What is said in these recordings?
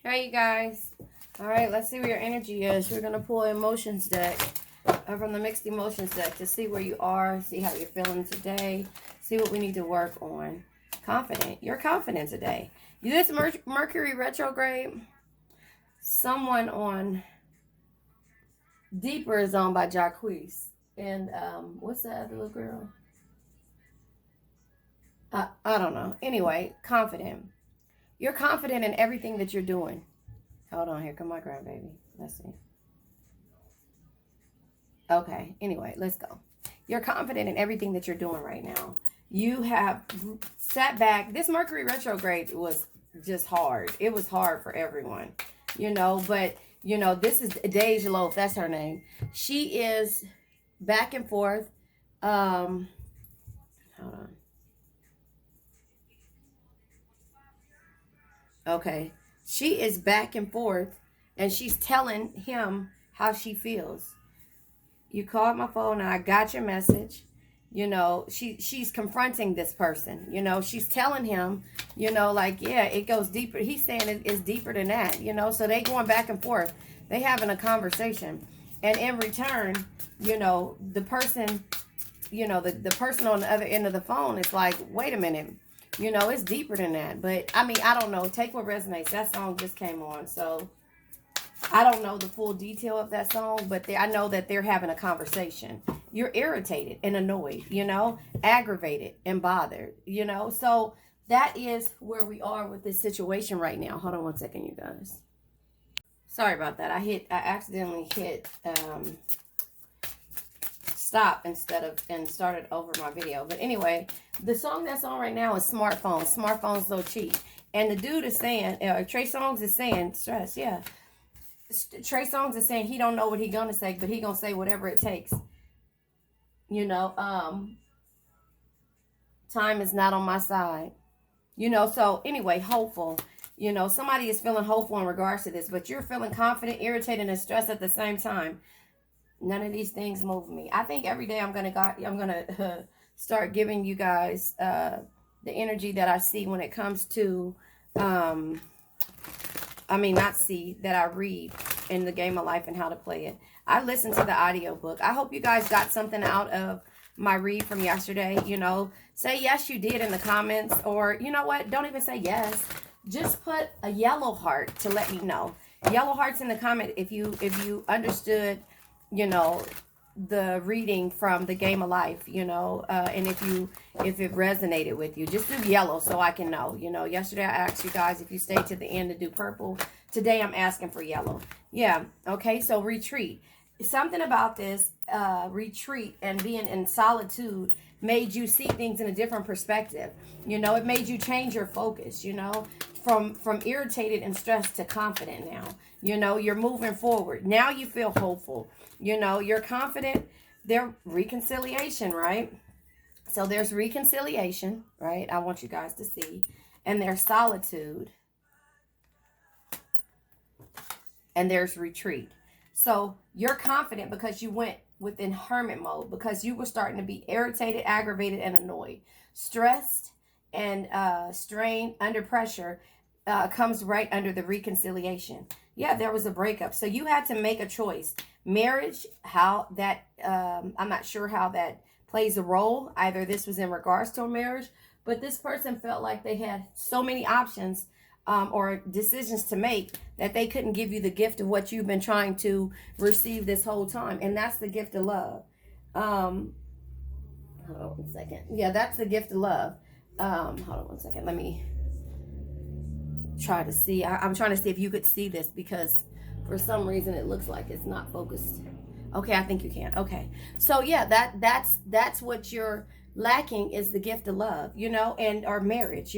Hey, you guys. All right, let's see where your energy is. We're going to pull emotions deck from the mixed emotions deck to see where you are, see how you're feeling today, see what we need to work on. Confident. You're confident today. This Mercury retrograde, someone on Deeper is on by Jacquees. And what's that other little girl? I don't know. Anyway, confident. You're confident in everything that you're doing. Hold on, here come my grandbaby. Let's see. Okay, anyway, let's go. You're confident in everything that you're doing right now. You have sat back. This Mercury retrograde was just hard. It was hard for everyone, but this is Deja Loaf. That's her name. She is back and forth. Hold on. Okay. She is back and forth and she's telling him how she feels. You called my phone and I got your message. She's confronting this person. She's telling him, yeah, it goes deeper. He's saying it's deeper than that, so they going back and forth. They having a conversation. And in return, the person, the person on the other end of the phone is like, wait a minute, it's deeper than that. But I mean, I don't know. Take what resonates. That song just came on. So I don't know the full detail of that song, but I know that they're having a conversation. You're irritated and annoyed, aggravated and bothered, So that is where we are with this situation right now. Hold on one second, you guys. Sorry about that. I accidentally hit stop and started over my video. But anyway, the song that's on right now is Smartphone. Smartphone's so cheap. And the dude is saying, Trey Songz is saying, stress, yeah. Trey Songz is saying he don't know what he gonna say, but he gonna say whatever it takes. Time is not on my side. So anyway, hopeful. Somebody is feeling hopeful in regards to this, but you're feeling confident, irritated, and stressed at the same time. None of these things move me. I think every day I'm gonna start giving you guys the energy that I see when it comes to that I read in the game of life and how to play it. I listened to the audiobook. I hope you guys got something out of my read from yesterday. Say yes you did in the comments, or you know what, don't even say yes. Just put a yellow heart to let me know. Yellow hearts in the comment if you understood the reading from the game of life, and if it resonated with you. Just do yellow so I can know. Yesterday I asked you guys if you stayed to the end to do purple. Today I'm asking for yellow. Yeah, okay, so retreat. Something about this retreat and being in solitude made you see things in a different perspective. It made you change your focus, from irritated and stressed to confident now. You're moving forward. Now you feel hopeful. You're confident. There's reconciliation, right? So there's reconciliation, right? I want you guys to see. And there's solitude. And there's retreat. So you're confident because you went within hermit mode, because you were starting to be irritated, aggravated, and annoyed. Stressed and strained, under pressure, comes right under the reconciliation. Yeah, there was a breakup. So you had to make a choice. Marriage, how that, I'm not sure how that plays a role. Either this was in regards to a marriage, but this person felt like they had so many options or decisions to make that they couldn't give you the gift of what you've been trying to receive this whole time. And that's the gift of love. Hold on one second. Yeah, that's the gift of love. Hold on one second. Let me try to see. I'm trying to see if you could see this, because for some reason it looks like it's not focused. Okay, I think you can. Okay. So yeah, that's what you're lacking, is the gift of love, and or marriage,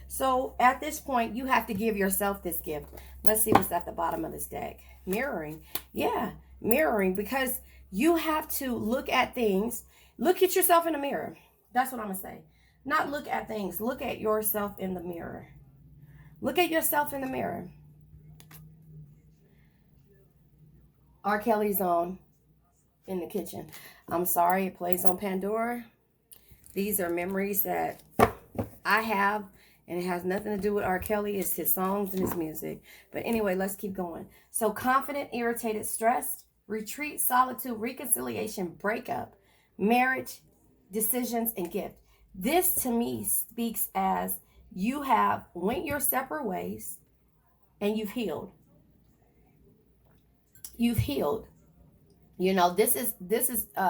So at this point you have to give yourself this gift. Let's see what's at the bottom of this deck. Mirroring. Yeah, mirroring, because you have to look at things. Look at yourself in the mirror. That's what I'm gonna say. Not look at things. Look at yourself in the mirror. Look at yourself in the mirror. R. Kelly's on in the kitchen. I'm sorry, it plays on Pandora. These are memories that I have And it has nothing to do with R. Kelly. It's his songs and his music. But anyway, let's keep going. So confident, irritated, stressed, retreat, solitude, reconciliation, breakup, marriage, decisions, and gift. This to me speaks as you have went your separate ways and you've healed. You've healed. You know, this is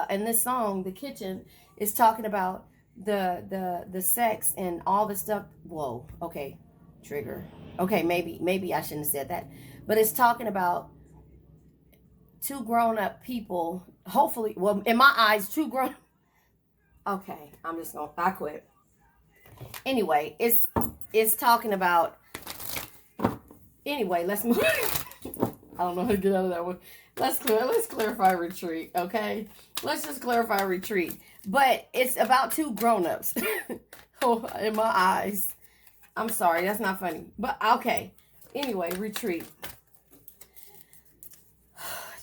in this song, The Kitchen, is talking about the sex and all the stuff. Whoa, okay, trigger. Okay, maybe I shouldn't have said that. But it's talking about two grown up people, hopefully, well, in my eyes, two grown. Okay, I quit. Anyway, it's talking about. Anyway, let's move. I don't know how to get out of that one. Let's clarify retreat, okay? Let's just clarify retreat. But it's about two grown-ups. Oh, in my eyes. I'm sorry, that's not funny. But okay. Anyway, retreat.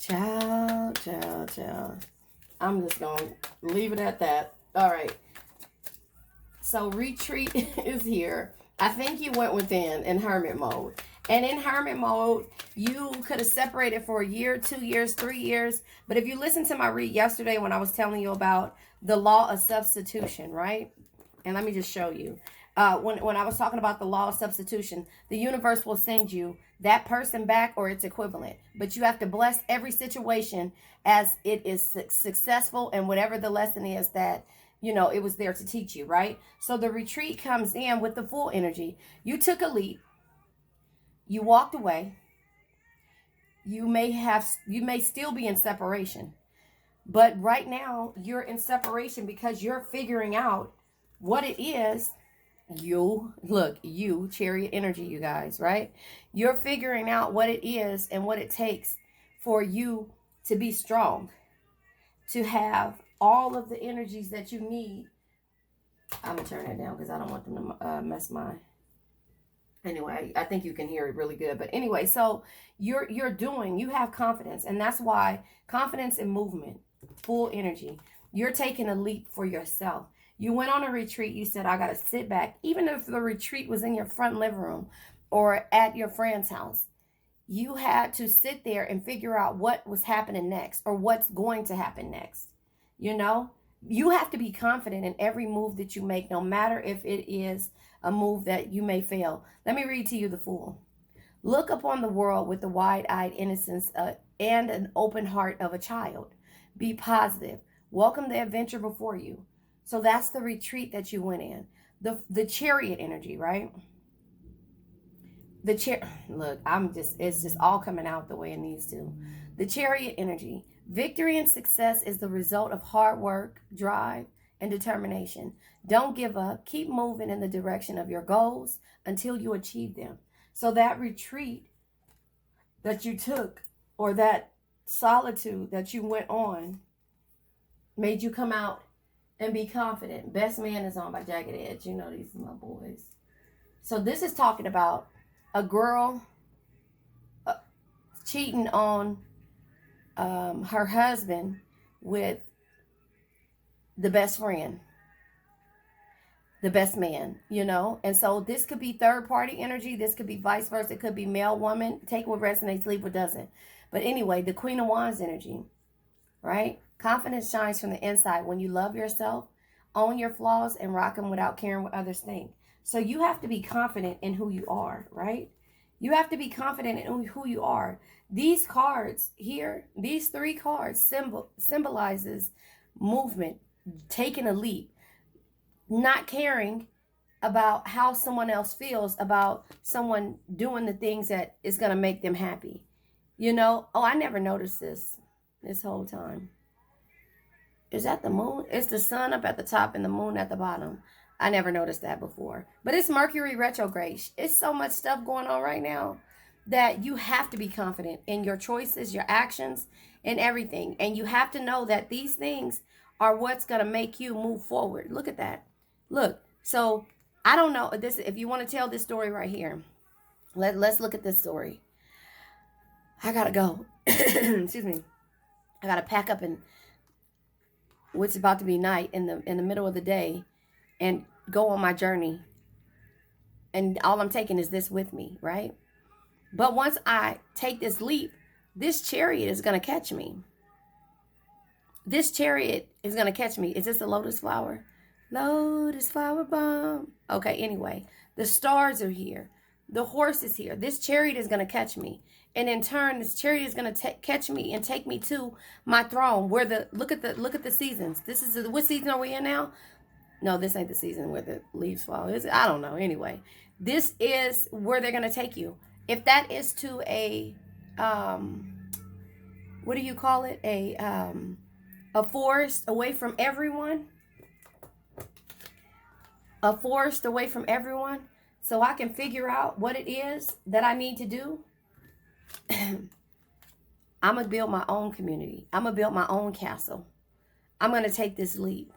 Child. I'm just gonna leave it at that. All right. So retreat is here. I think you went within in hermit mode. And in hermit mode, you could have separated for a year, 2 years, 3 years. But if you listen to my read yesterday when I was telling you about the law of substitution, right? And let me just show you. When I was talking about the law of substitution, the universe will send you that person back or its equivalent. But you have to bless every situation as it is successful, and whatever the lesson is that, you know, it was there to teach you, right? So the retreat comes in with the full energy. You took a leap. You walked away. You may still be in separation. But right now, you're in separation because you're figuring out what it is. You chariot energy, you guys, right? You're figuring out what it is and what it takes for you to be strong, to have all of the energies that you need. I'm going to turn that down because I don't want them to mess my... Anyway, I think you can hear it really good. But anyway, so you have confidence. And that's why confidence and movement, full energy. You're taking a leap for yourself. You went on a retreat. You said, I got to sit back. Even if the retreat was in your front living room or at your friend's house, you had to sit there and figure out what was happening next or what's going to happen next. You know, you have to be confident in every move that you make, no matter if it is a move that you may fail. Let me read to you the Fool. Look upon the world with the wide-eyed innocence and an open heart of a child. Be positive. Welcome the adventure before you. So that's the retreat that you went in. The chariot energy, right? Look, it's just all coming out the way it needs to. The chariot energy. Victory and success is the result of hard work, drive, and determination. Don't give up. Keep moving in the direction of your goals until you achieve them. So that retreat that you took, or that solitude that you went on, made you come out and be confident. Best Man is on by Jagged Edge. You know, these are my boys. So this is talking about a girl cheating on her husband with the best friend, the best man, you know. And so this could be third party energy. This could be vice versa. It could be male, woman. Take what resonates, leave what doesn't. But anyway, the Queen of Wands energy, right? Confidence shines from the inside when you love yourself, own your flaws, and rock them without caring what others think. So you have to be confident in who you are, right? You have to be confident in who you are. These cards here, these 3 cards symbolizes movement, taking a leap, not caring about how someone else feels about someone doing the things that is going to make them happy. You know, oh, I never noticed this whole time. Is that the moon? It's the sun up at the top and the moon at the bottom. I never noticed that before. But it's Mercury retrograde. It's so much stuff going on right now that you have to be confident in your choices, your actions, and everything. And you have to know that these things are what's going to make you move forward. Look at that. Look. So I don't know this. If you want to tell this story right here, let's look at this story. I got to go. Excuse me. I got to pack up, and what's about to be night in the middle of the day, and go on my journey And all I'm taking is this with me, right? But once I take this leap, this chariot is going to catch me. This chariot is going to catch me. Is this a lotus flower? Lotus flower bomb. Okay, anyway, the stars are here. The horse is here. This chariot is going to catch me. And in turn, this chariot is going to catch me and take me to my throne where look at the seasons. This is what season are we in now? No, this ain't the season where the leaves fall. Is it? I don't know. Anyway, this is where they're going to take you. If that is to a what do you call it? A forest away from everyone. A forest away from everyone. So I can figure out what it is that I need to do. I'm going to build my own community. I'm going to build my own castle. I'm going to take this leap.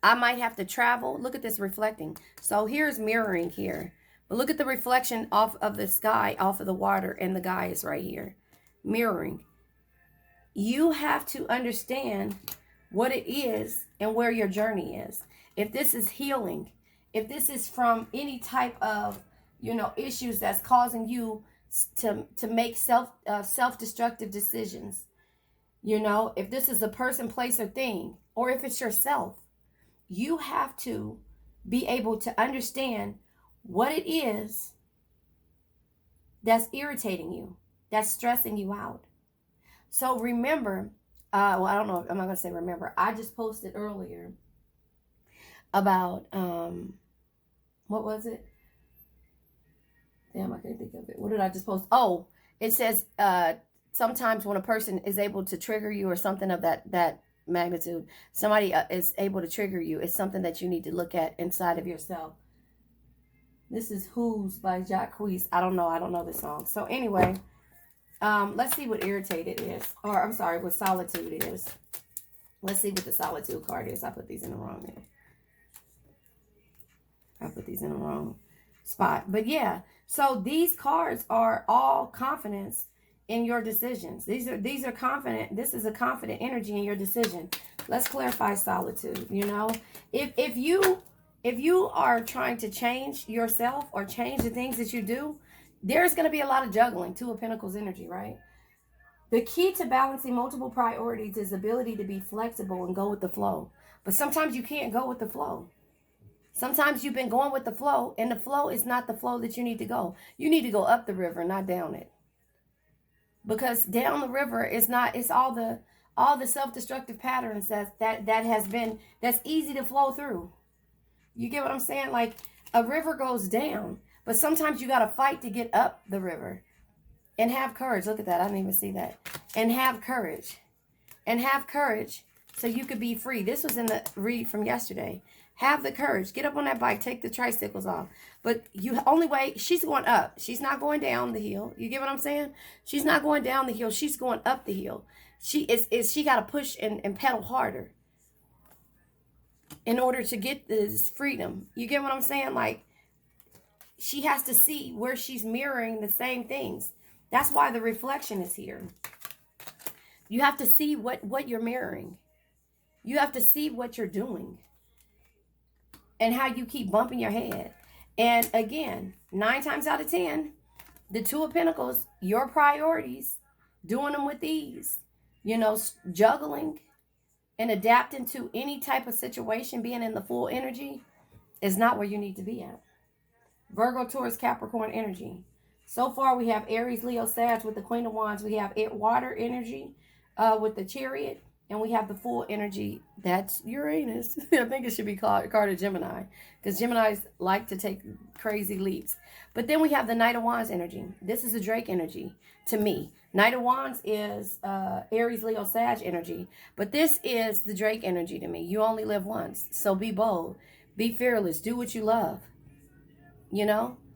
I might have to travel. Look at this reflecting. So here's mirroring here. But look at the reflection off of the sky, off of the water, and the guy is right here. Mirroring. You have to understand what it is and where your journey is. If this is healing, if this is from any type of, issues that's causing you to make self-destructive decisions, if this is a person, place, or thing, or if it's yourself, you have to be able to understand what it is that's irritating you, that's stressing you out. So remember, I don't know, I'm not going to say remember. I just posted earlier about, what was it? Damn, I can't think of it. What did I just post? Oh, it says sometimes when a person is able to trigger you or something of that magnitude, somebody is able to trigger you, it's something that you need to look at inside of yourself. This is Who's by Jacques. I don't know this song. So anyway, let's see what irritated is. Or I'm sorry, what solitude is. Let's see what the solitude card is. I put these in the wrong here. I put these in the wrong spot. But yeah, so these cards are all confidence in your decisions. These are confident. This is a confident energy in your decision. Let's clarify solitude. If you are trying to change yourself or change the things that you do, there's going to be a lot of juggling. Two of Pentacles energy, right? The key to balancing multiple priorities is ability to be flexible and go with the flow. But sometimes you can't go with the flow. Sometimes you've been going with the flow, and the flow is not the flow that you need to go. You need to go up the river, not down it. Because down the river is not, it's all the self-destructive patterns that's easy to flow through. You get what I'm saying? Like a river goes down, but sometimes you got to fight to get up the river. And have courage. Look at that. I didn't even see that. And have courage. And have courage so you could be free. This was in the read from yesterday. Have the courage. Get up on that bike. Take the tricycles off. But only way, she's going up. She's not going down the hill. You get what I'm saying? She's not going down the hill. She's going up the hill. She got to push and pedal harder in order to get this freedom. You get what I'm saying? Like, she has to see where she's mirroring the same things. That's why the reflection is here. You have to see what you're mirroring. You have to see what you're doing. And how you keep bumping your head. And again, 9 times out of 10, the Two of Pentacles, your priorities, doing them with ease. Juggling and adapting to any type of situation, being in the full energy, is not where you need to be at. Virgo, Taurus, Capricorn energy. So far, we have Aries, Leo, Sag with the Queen of Wands. We have water energy with the Chariot. And we have the full energy. That's Uranus. I think it should be called a Gemini. Because Geminis like to take crazy leaps. But then we have the Knight of Wands energy. This is the Drake energy to me. Knight of Wands is Aries, Leo, Sag energy. But this is the Drake energy to me. You only live once. So be bold. Be fearless. Do what you love.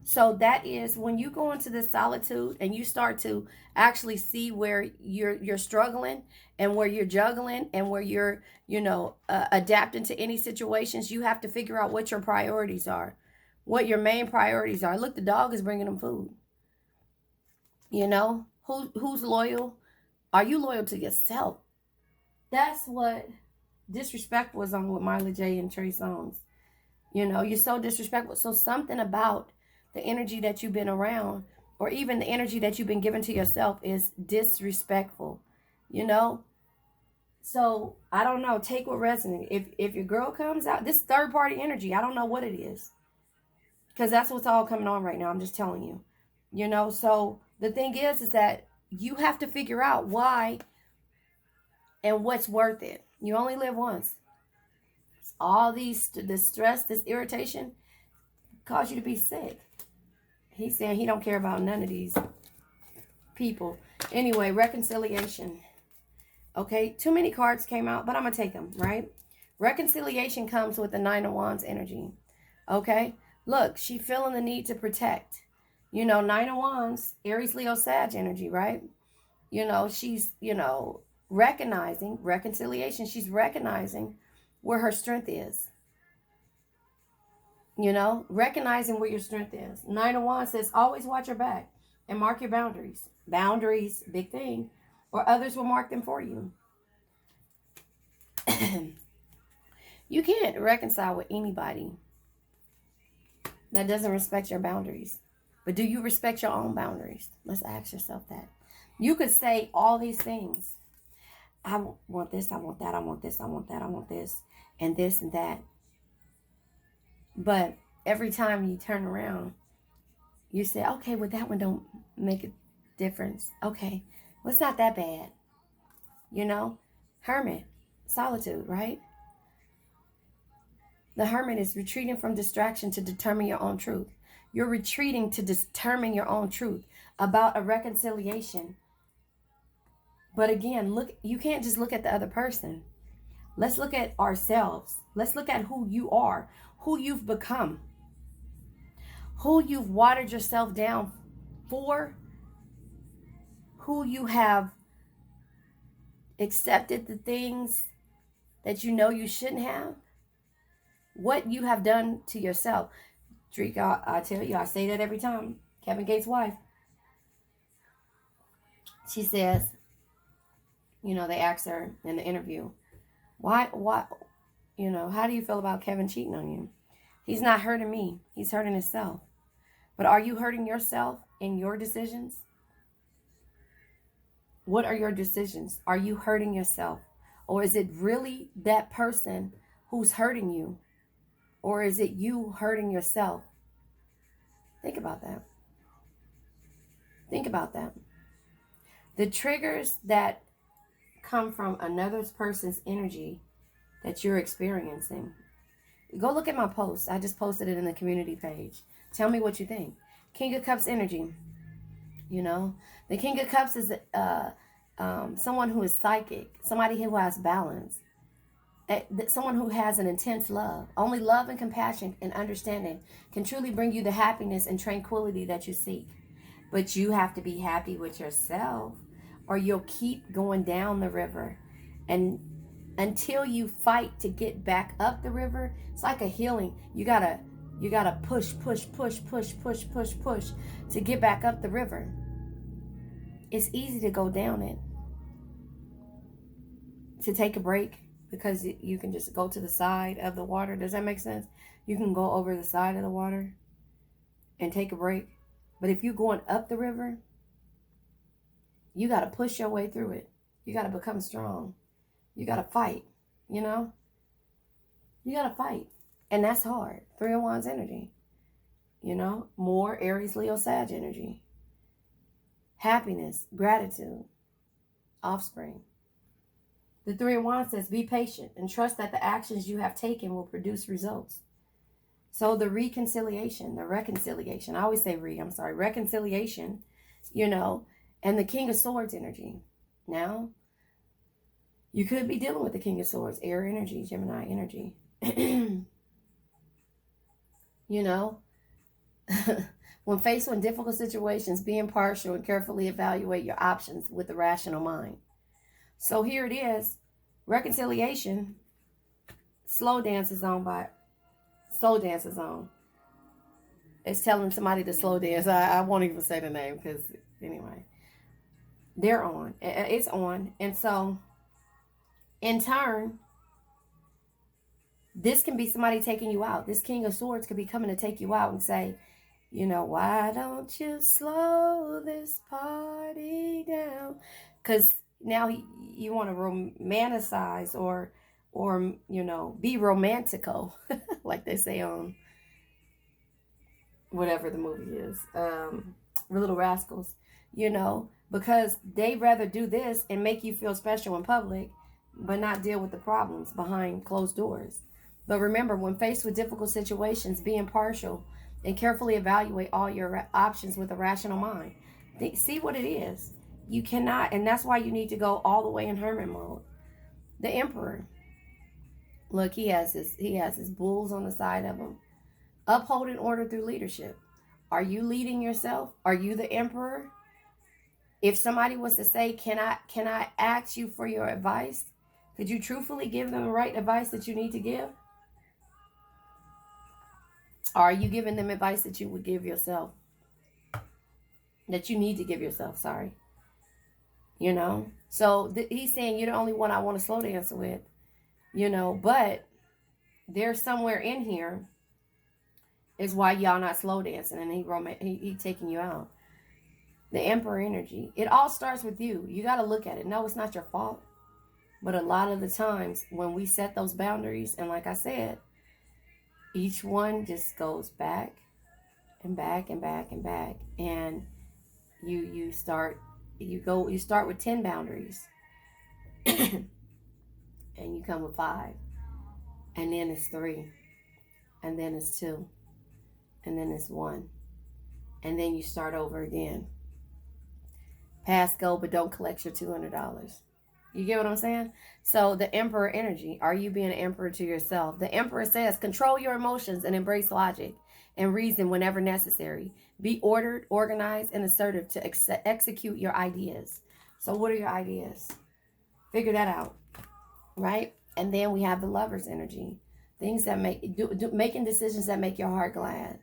So that is when you go into this solitude and you start to actually see where you're struggling and where you're juggling and where you're, adapting to any situations. You have to figure out what your priorities are, what your main priorities are. Look, the dog is bringing them food. Who's loyal? Are you loyal to yourself? That's what Disrespect was on with Marla J and Trey Songz. You're so disrespectful. So something about the energy that you've been around, or even the energy that you've been given to yourself, is disrespectful, you know? So I don't know. Take what resonates. If your girl comes out, this third party energy, I don't know what it is, because that's what's all coming on right now. I'm just telling you, you know. So the thing is that you have to figure out why and what's worth it. You only live once. All this stress, this irritation, cause you to be sick. He's saying he don't care about none of these people. Anyway, reconciliation. Okay, too many cards came out, but I'm going to take them, right? Reconciliation comes with the Nine of Wands energy. Okay, look, she feeling the need to protect. You know, Nine of Wands, Aries, Leo, Sag energy, right? You know, she's, recognizing reconciliation. She's recognizing where her strength is. You know, recognizing where your strength is. Nine of Wands says, always watch your back and mark your boundaries. Boundaries, big thing. Or others will mark them for you. You can't reconcile with anybody that doesn't respect your boundaries. But do you respect your own boundaries? Let's ask yourself that. You could say all these things. I want this, I want that, I want this, I want that, I want this, and this and that. But every time you turn around, you say, okay, well, that one don't make a difference. Okay, well, it's not that bad. You know, hermit, solitude, right? The hermit is retreating from distraction to determine your own truth. You're retreating to determine your own truth about a reconciliation. But again, look, you can't just look at the other person. Let's look at ourselves. Let's look at who you are, who you've become, who you've watered yourself down for, who you have accepted the things that you know you shouldn't have, what you have done to yourself. Drake, I tell you, I say that every time. Kevin Gates' wife, she says, they asked her in the interview, why, how do you feel about Kevin cheating on you? He's not hurting me. He's hurting himself. But are you hurting yourself in your decisions? What are your decisions? Are you hurting yourself? Or is it really that person who's hurting you? Or is it you hurting yourself? Think about that. Think about that. The triggers that come from another person's energy that you're experiencing. Go look at my post. I just posted it in the community page. Tell me what you think. King of Cups energy. The King of Cups is someone who is psychic, somebody who has balance, someone who has an intense love. Only love and compassion and understanding can truly bring you the happiness and tranquility that you seek. But you have to be happy with yourself, or you'll keep going down the river. And until you fight to get back up the river, it's like a healing. You gotta push to get back up the river. It's easy to go down it, to take a break, because you can just go to the side of the water. Does that make sense? You can go over the side of the water and take a break. But if you're going up the river, you got to push your way through it. You got to become strong. You got to fight, You got to fight. And that's hard. Three of Wands energy. More Aries, Leo, Sag energy. Happiness, gratitude, offspring. The Three of Wands says, be patient and trust that the actions you have taken will produce results. So the reconciliation, I always say reconciliation, and the King of Swords energy. Now, you could be dealing with the King of Swords, air energy, Gemini energy. When faced with difficult situations, be impartial and carefully evaluate your options with a rational mind. So here it is, reconciliation, slow dance is on. It's telling somebody to slow dance. I won't even say the name because, anyway, they're on. It's on. And so, in turn, this can be somebody taking you out. This King of Swords could be coming to take you out and say, You know, why don't you slow this party down? Because now you want to romanticize or you know, be romantical, like they say on whatever the movie is, Little Rascals, you know, because they rather do this and make you feel special in public, but not deal with the problems behind closed doors. But remember, when faced with difficult situations, be impartial and carefully evaluate all your options with a rational mind. See what it is. You cannot, and that's why you need to go all the way in hermit mode. The Emperor, look, he has his bulls on the side of him. Upholding order through leadership. Are you leading yourself? Are you the emperor? If somebody was to say, can I ask you for your advice? Could you truthfully give them the right advice that you need to give? Are you giving them advice that you would give yourself? That you need to give yourself, sorry. You know? So he's saying, you're the only one I want to slow dance with. You know, but there's somewhere in here is why y'all not slow dancing, and he taking you out. The Emperor energy. It all starts with you. You got to look at it. No, it's not your fault. But a lot of the times when we set those boundaries, and like I said, each one just goes back and back and back and back. And you start with 10 boundaries. And you come with 5. And then it's 3. And then it's 2. And then it's 1. And then you start over again. Pass go, but don't collect your $200. You get what I'm saying? So the Emperor energy, are you being an emperor to yourself? The Emperor says, control your emotions and embrace logic and reason whenever necessary. Be ordered, organized, and assertive to execute your ideas. So what are your ideas? Figure that out, right? And then we have the Lover's energy. Things that making decisions that make your heart glad.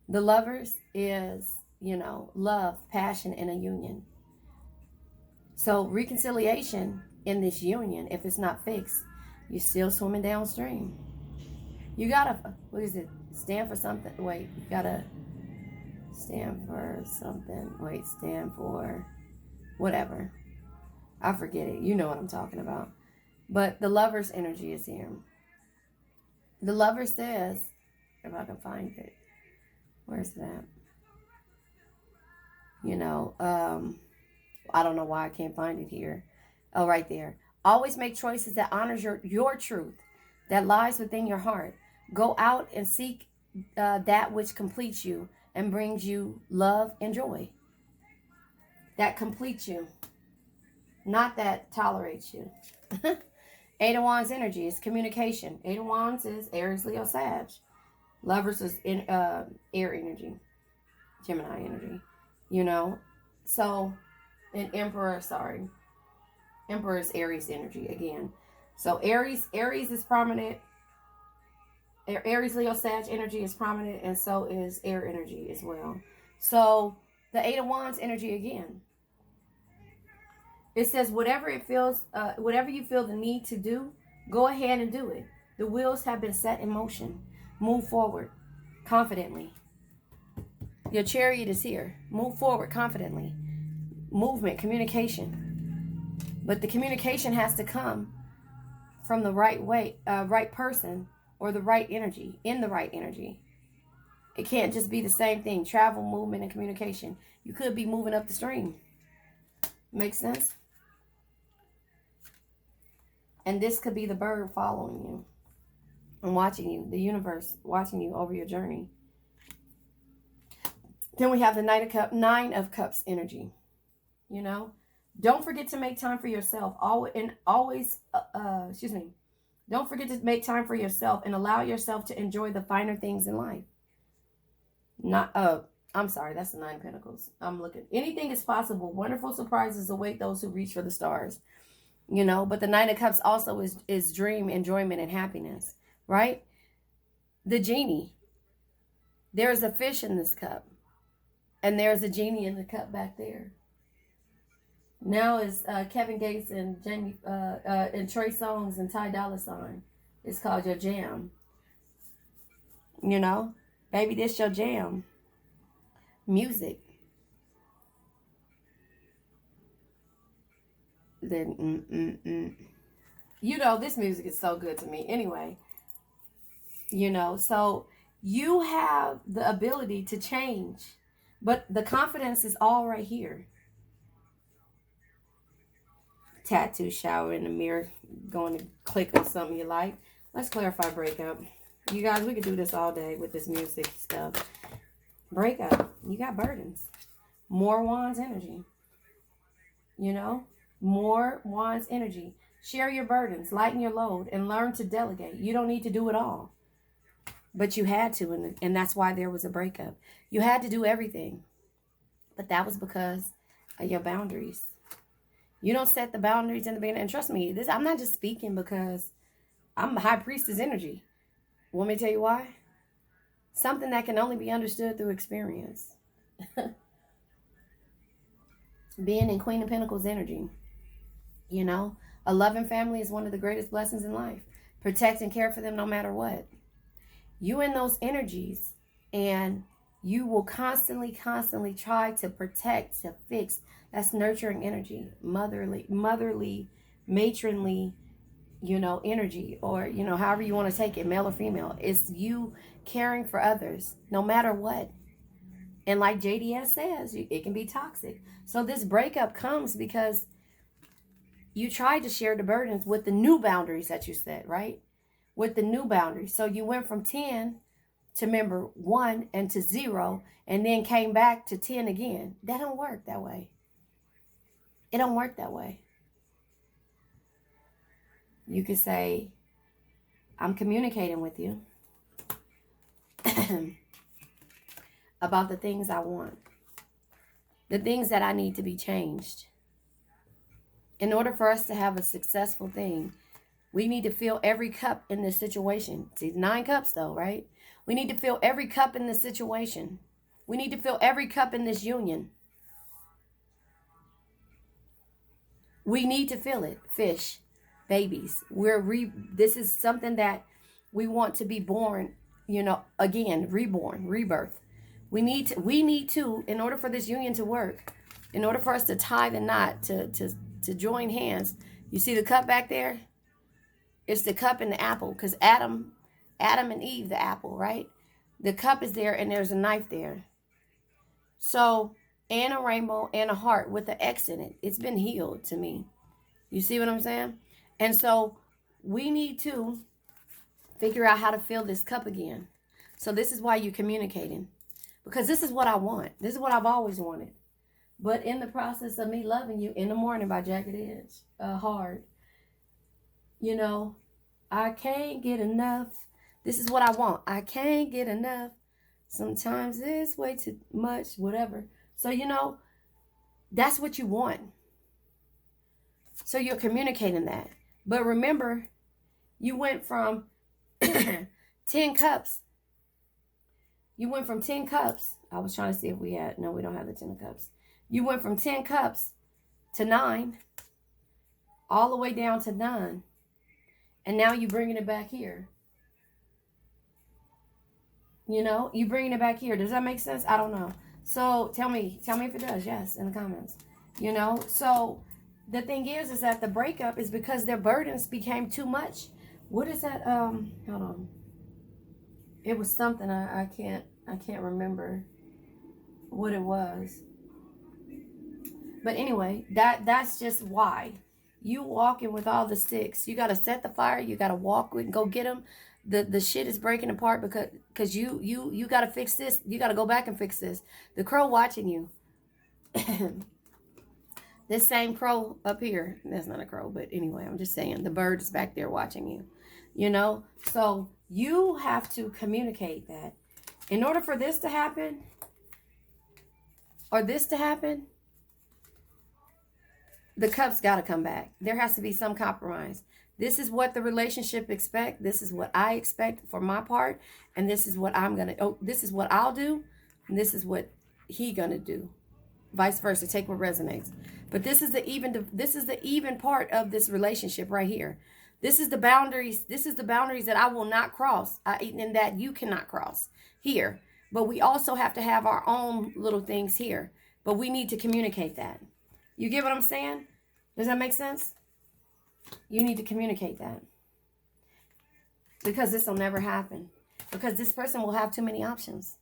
The Lovers is, you know, love, passion, and a union. So reconciliation in this union, if it's not fixed, you're still swimming downstream. You gotta, what is it? Stand for something. Wait, you gotta stand for something. Wait, stand for whatever. I forget it. You know what I'm talking about. But the Lover's energy is here. The Lover says, if I can find it, where's that? You know, I don't know why I can't find it here. Oh, right there. Always make choices that honors your truth, that lies within your heart. Go out and seek that which completes you and brings you love and joy. That completes you, not that tolerates you. 8 of Wands energy is communication. 8 of Wands is Aries, Leo, Sag. Lovers is air energy, Gemini energy. You know, so an Emperor is Aries energy again. So Aries is prominent. Aries, Leo, Sag energy is prominent, and so is air energy as well. So the 8 of Wands energy again. It says whatever you feel the need to do, go ahead and do it. The wheels have been set in motion. Move forward confidently. Your Chariot is here. Move forward confidently. Movement, communication. But the communication has to come from the right way, right person, or the right energy, in the right energy. It can't just be the same thing. Travel, movement, and communication. You could be moving up the stream. Makes sense? And this could be the bird following you and watching you, the universe watching you over your journey. Then we have the Nine of Cups energy. You know, don't forget to make time for yourself. Don't forget to make time for yourself and allow yourself to enjoy the finer things in life. I'm sorry, that's the 9 of Pentacles. I'm looking. Anything is possible. Wonderful surprises await those who reach for the stars. You know, but the 9 of Cups also is dream, enjoyment, and happiness, right? The genie. There's a fish in this cup. And there's a genie in the cup back there. Now it's Kevin Gates and Trey Songz and Ty Dolla $ign. It's called Your Jam. You know, baby, this your jam. music. Then, you know, this music is so good to me. Anyway, you know, so you have the ability to change, but the confidence is all right here. Tattoo, shower in the mirror, going to click on something you like. Let's clarify breakup. You guys, we could do this all day with this music stuff. Breakup, you got burdens. More wands energy. You know, more wands energy. Share your burdens, lighten your load, and learn to delegate. You don't need to do it all, but you had to, and that's why there was a breakup. You had to do everything, but that was because of your boundaries. You don't set the boundaries in the beginning. And trust me, this I'm not just speaking because I'm a high priestess energy. Want me to tell you why? Something that can only be understood through experience. Being in Queen of Pentacles energy. You know, a loving family is one of the greatest blessings in life. Protect and care for them no matter what. You in those energies, and you will constantly try to protect, to fix. That's nurturing energy, motherly, matronly, you know, energy, or, you know, however you want to take it, male or female. It's you caring for others no matter what. And like JDS says, it can be toxic. So this breakup comes because you tried to share the burdens with the new boundaries that you set, right? With the new boundaries. So you went from 10 to remember 1 and to 0, and then came back to 10 again. That don't work that way. It don't work that way. You could say, I'm communicating with you about the things I want, the things that I need to be changed. In order for us to have a successful thing, we need to fill every cup in this situation. See, 9 cups though, right? We need to fill every cup in this situation. We need to fill every cup in this union. We need to fill it. Fish, babies. This is something that we want to be born, you know, again, reborn, rebirth. We need to, in order for this union to work, in order for us to tie the knot, to join hands. You see the cup back there? It's the cup and the apple, because Adam and Eve, the apple, right? The cup is there, and there's a knife there. So, and a rainbow and a heart with an X in it. It's been healed to me. You see what I'm saying? And so we need to figure out how to fill this cup again. So this is why you're communicating. Because this is what I want. This is what I've always wanted. But in the process of me loving you, In the Morning by Jagged Edge, hard. You know, I can't get enough. This is what I want. I can't get enough. Sometimes it's way too much, whatever. So, you know, that's what you want. So you're communicating that. But remember, you went from 10 cups. You went from 10 cups. I was trying to see if we had, no, we don't have the 10 cups. You went from 10 cups to 9, all the way down to 9. And now you're bringing it back here. You know, you bringing it back here. Does that make sense? I don't know. So tell me if it does. Yes, in the comments. You know, so the thing is that the breakup is because their burdens became too much. What is that? Hold on. It was something I can't remember what it was. But anyway, that's just why. You walking with all the sticks. You got to set the fire. You got to walk with and go get them. The shit is breaking apart because you got to fix this. You got to go back and fix this. The crow watching you. This same crow up here. That's not a crow, but anyway, I'm just saying. The bird is back there watching you. You know? So you have to communicate that. In order for this to happen, or this to happen, the cup's got to come back. There has to be some compromise. This is what the relationship expect. This is what I expect for my part. And this is what this is what I'll do. And this is what he gonna do. Vice versa. Take what resonates. But this is the even part of this relationship right here. This is the boundaries. This is the boundaries that I will not cross. And that you cannot cross here. But we also have to have our own little things here. But we need to communicate that. You get what I'm saying? Does that make sense? You need to communicate that. Because this will never happen. Because this person will have too many options.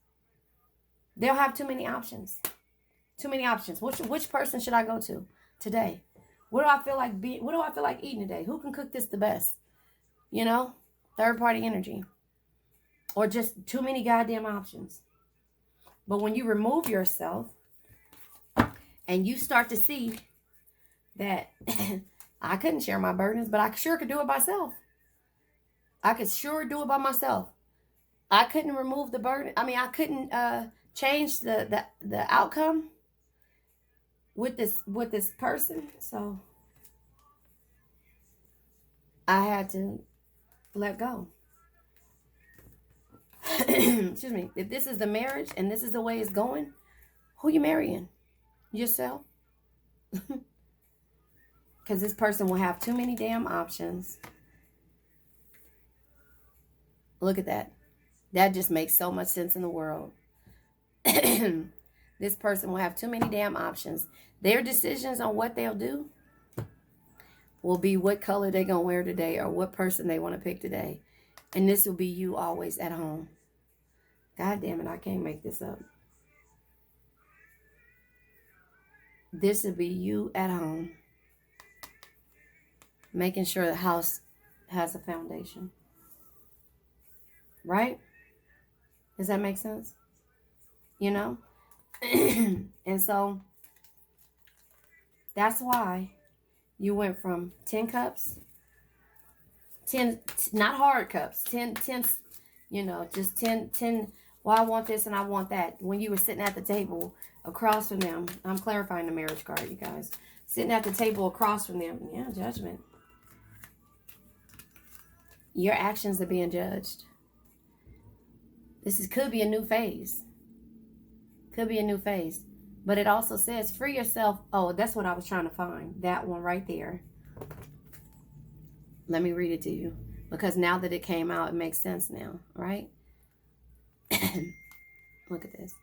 They'll have too many options. Too many options. Which person should I go to today? What do I feel like eating today? Who can cook this the best? You know? Third party energy. Or just too many goddamn options. But when you remove yourself and you start to see that I couldn't share my burdens, but I sure could do it myself. I could sure do it by myself. I couldn't remove the burden. I mean, I couldn't change the outcome with this person. So I had to let go. Excuse me. If this is the marriage and this is the way it's going, who you marrying? Yourself? Because this person will have too many damn options. Look at that. That just makes so much sense in the world. This person will have too many damn options. Their decisions on what they'll do will be what color they're going to wear today or what person they want to pick today. And this will be you always at home. God damn it, I can't make this up. This will be you at home. Making sure the house has a foundation. Right? Does that make sense? You know? And so, that's why you went from 10 cups, 10, not hard cups, 10, you know, just 10, well, I want this and I want that. When you were sitting at the table across from them, I'm clarifying the marriage card, you guys. Sitting at the table across from them, yeah, judgment. Your actions are being judged. Could be a new phase. Could be a new phase. But it also says, free yourself. Oh, that's what I was trying to find. That one right there. Let me read it to you. Because now that it came out, it makes sense now, right? Look at this.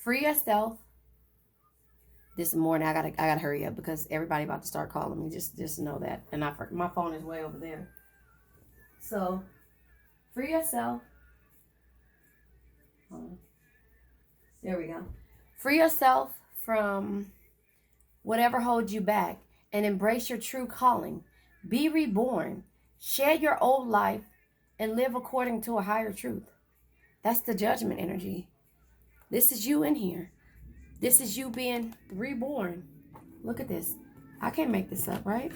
Free yourself. This morning, I gotta hurry up because everybody about to start calling me. Just know that. And my phone is way over there. So, free yourself. There we go. Free yourself from whatever holds you back and embrace your true calling. Be reborn. Shed your old life and live according to a higher truth. That's the judgment energy. This is you in here. This is you being reborn. Look at this. I can't make this up, right?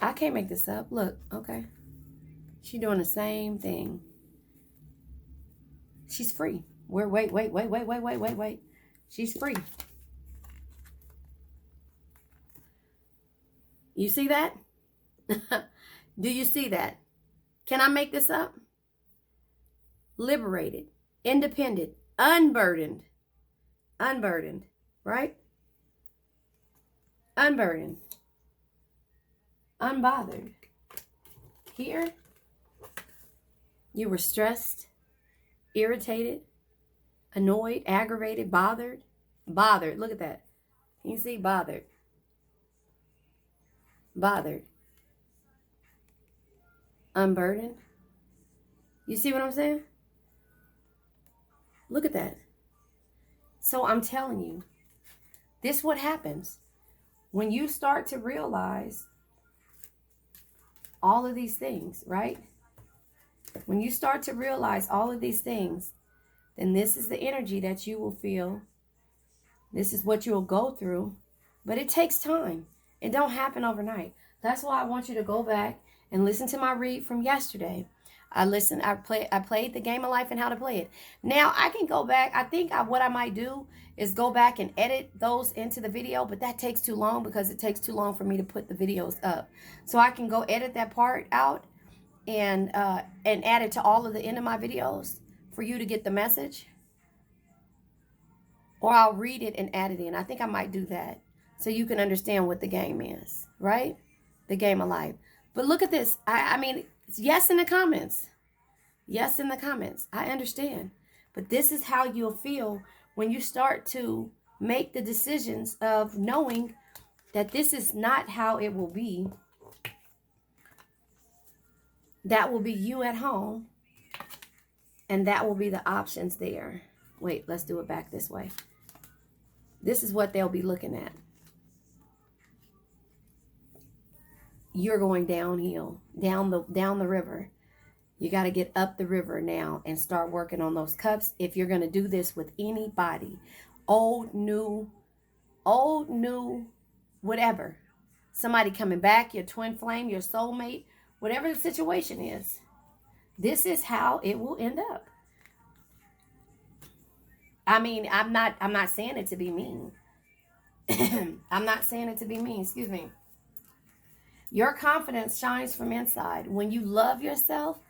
I can't make this up. Look, okay. She's doing the same thing. She's free. Wait. She's free. You see that? Do you see that? Can I make this up? Liberated, independent, unburdened, right? Unburdened, unbothered. Here, you were stressed, irritated, annoyed, aggravated, bothered. Look at that. Can you see bothered? Unburdened. You see what I'm saying? Look at that. So I'm telling you, this is what happens when you start to realize all of these things, right? When you start to realize all of these things, then this is the energy that you will feel. This is what you'll go through. But it takes time. It don't happen overnight. That's why I want you to go back and listen to my read from yesterday. I played the game of life and how to play it. Now I can go back. I think what I might do is go back and edit those into the video, but that takes too long because it takes too long for me to put the videos up. So I can go edit that part out and add it to all of the end of my videos for you to get the message. Or I'll read it and add it in. I think I might do that so you can understand what the game is, right? The game of life. But look at this. I mean, yes in the comments. Yes, in the comments. I understand. But this is how you'll feel when you start to make the decisions of knowing that this is not how it will be. That will be you at home. And that will be the options there. Wait, let's do it back this way. This is what they'll be looking at. You're going downhill, down the river. You got to get up the river now and start working on those cups if you're going to do this with anybody. Old, new, whatever. Somebody coming back, your twin flame, your soulmate, whatever the situation is. This is how it will end up. I mean, I'm not saying it to be mean. I'm not saying it to be mean, excuse me. Your confidence shines from inside. When you love yourself,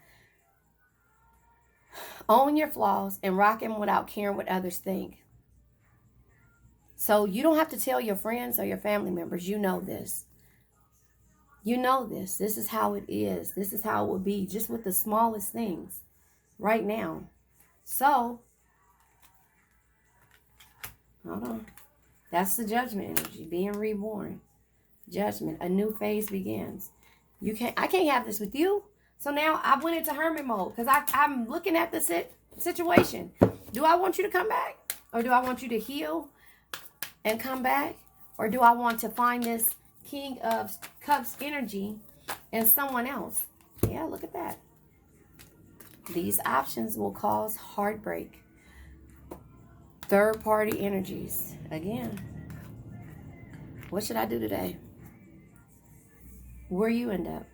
own your flaws, and rock them without caring what others think. So you don't have to tell your friends or your family members. You know this. You know this. This is how it is. This is how it will be, just with the smallest things right now. So, hold on. That's the judgment energy, being reborn. Judgment, a new phase begins. I can't have this with you. So now I went into hermit mode because I'm looking at the situation. Do I want you to come back? Or do I want you to heal and come back? Or do I want to find this King of Cups energy in someone else? Yeah, look at that. These options will cause heartbreak. Third party energies. Again, what should I do today? Where you end up?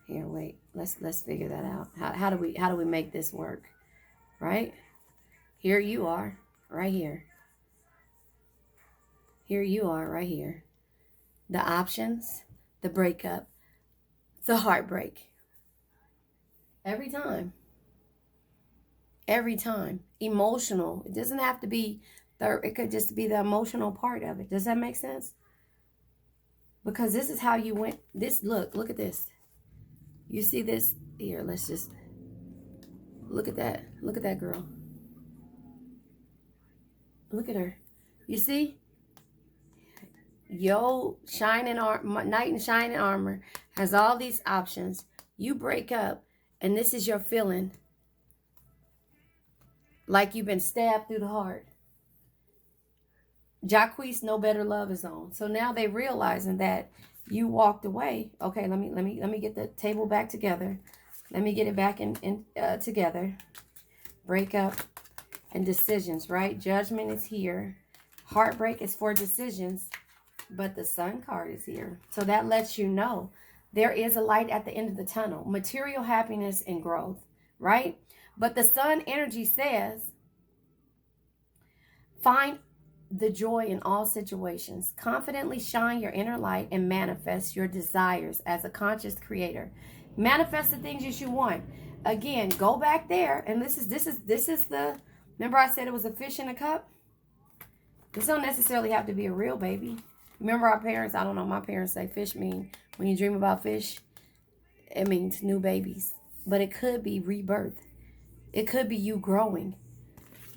Here, wait. Let's figure that out. How do we make this work? Right? Here you are, right here. Here you are, right here. The options, the breakup, the heartbreak. Every time. Every time. Emotional. It doesn't have to be it could just be the emotional part of it. Does that make sense? Because this is how you went. Look at this. You see this? Here, let's just look at that. Look at that girl. Look at her. You see? Yo, knight in shining armor has all these options. You break up, and this is your feeling. Like you've been stabbed through the heart. Jacquees, no better love is on. So now they realizing that you walked away. Okay, let me get the table back together. Let me get it back in together. Breakup and decisions, right? Judgment is here. Heartbreak is for decisions, but the Sun card is here. So that lets you know there is a light at the end of the tunnel. Material happiness and growth, right? But the Sun energy says, find the joy in all situations. Confidently shine your inner light and manifest your desires as a conscious creator. Manifest the things that you want. Again, go back there, and this is the. Remember, I said it was a fish in a cup. This don't necessarily have to be a real baby. Remember our parents? I don't know. My parents say fish mean when you dream about fish, it means new babies, but it could be rebirth. It could be you growing.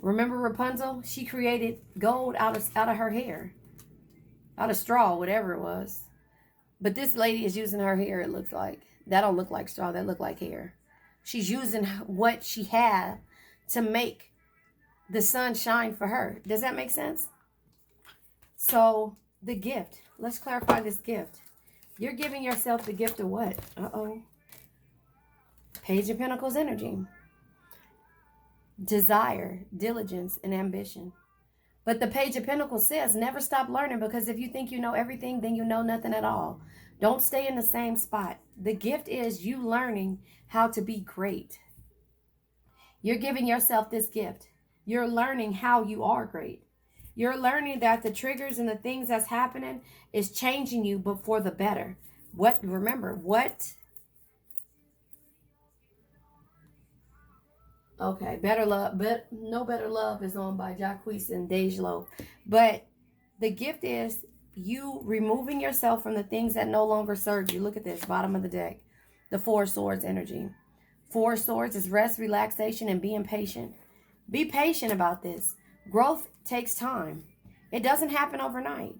Remember Rapunzel? She created gold out of her hair. Out of straw, whatever it was. But this lady is using her hair, it looks like. That don't look like straw, that look like hair. She's using what she had to make the sun shine for her. Does that make sense? So, the gift. Let's clarify this gift. You're giving yourself the gift of what? Page of Pentacles energy. Desire, diligence, and ambition. But the Page of Pentacles says never stop learning, because if you think you know everything, then you know nothing at all. Don't stay in the same spot. The gift is you learning how to be great. You're giving yourself this gift. You're learning how you are great. You're learning that the triggers and the things that's happening is changing you, but for the better. Remember, okay, better love, but no better love is on by Jacquees and Dejlo. But the gift is you removing yourself from the things that no longer serve you. Look at this, bottom of the deck. The Four Swords energy. Four Swords is rest, relaxation, and being patient. Be patient about this. Growth takes time. It doesn't happen overnight.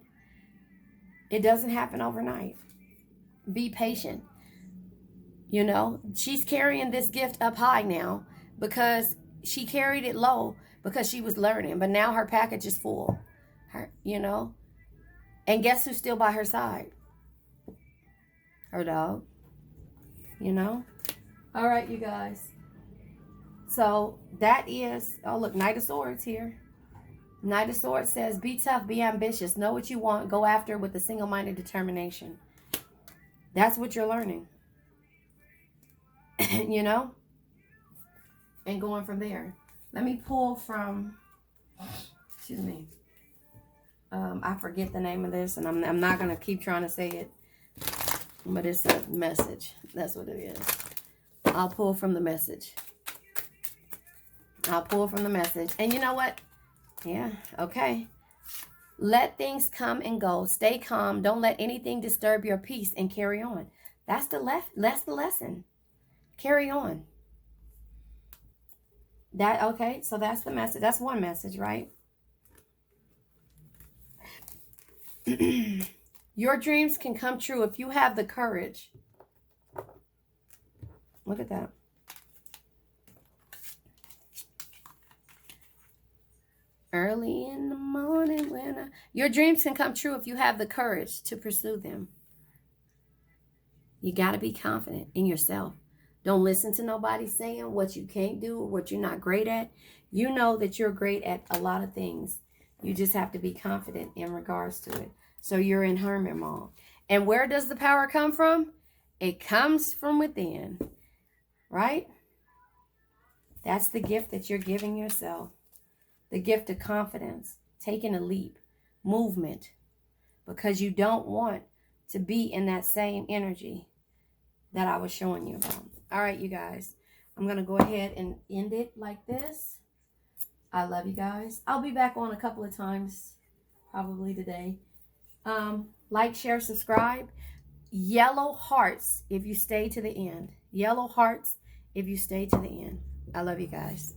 It doesn't happen overnight. Be patient. You know, she's carrying this gift up high now because she carried it low because she was learning. But now her package is full. You know. And guess who's still by her side? Her dog. You know. All right, you guys. So that is, oh look, Knight of Swords here. Knight of Swords says, be tough, be ambitious, know what you want, go after it with a single-minded determination. That's what you're learning. You know? And going from there. Let me pull from, excuse me. I forget the name of this, and I'm not going to keep trying to say it. But it's a message. That's what it is. I'll pull from the message. I'll pull from the message. And you know what? Yeah, okay. Let things come and go. Stay calm. Don't let anything disturb your peace and carry on. That's the lesson. Carry on. Okay, so that's the message. That's one message, right? Your dreams can come true if you have the courage. Look at that. Early in the morning when your dreams can come true if you have the courage to pursue them. You got to be confident in yourself. Don't listen to nobody saying what you can't do or what you're not great at. You know that you're great at a lot of things. You just have to be confident in regards to it. So you're in hermit mode. And where does the power come from? It comes from within. Right? That's the gift that you're giving yourself. The gift of confidence, taking a leap, movement, because you don't want to be in that same energy that I was showing you about. All right, you guys, I'm going to go ahead and end it like this. I love you guys. I'll be back on a couple of times, probably today. Like, share, subscribe. Yellow hearts if you stay to the end. Yellow hearts if you stay to the end. I love you guys.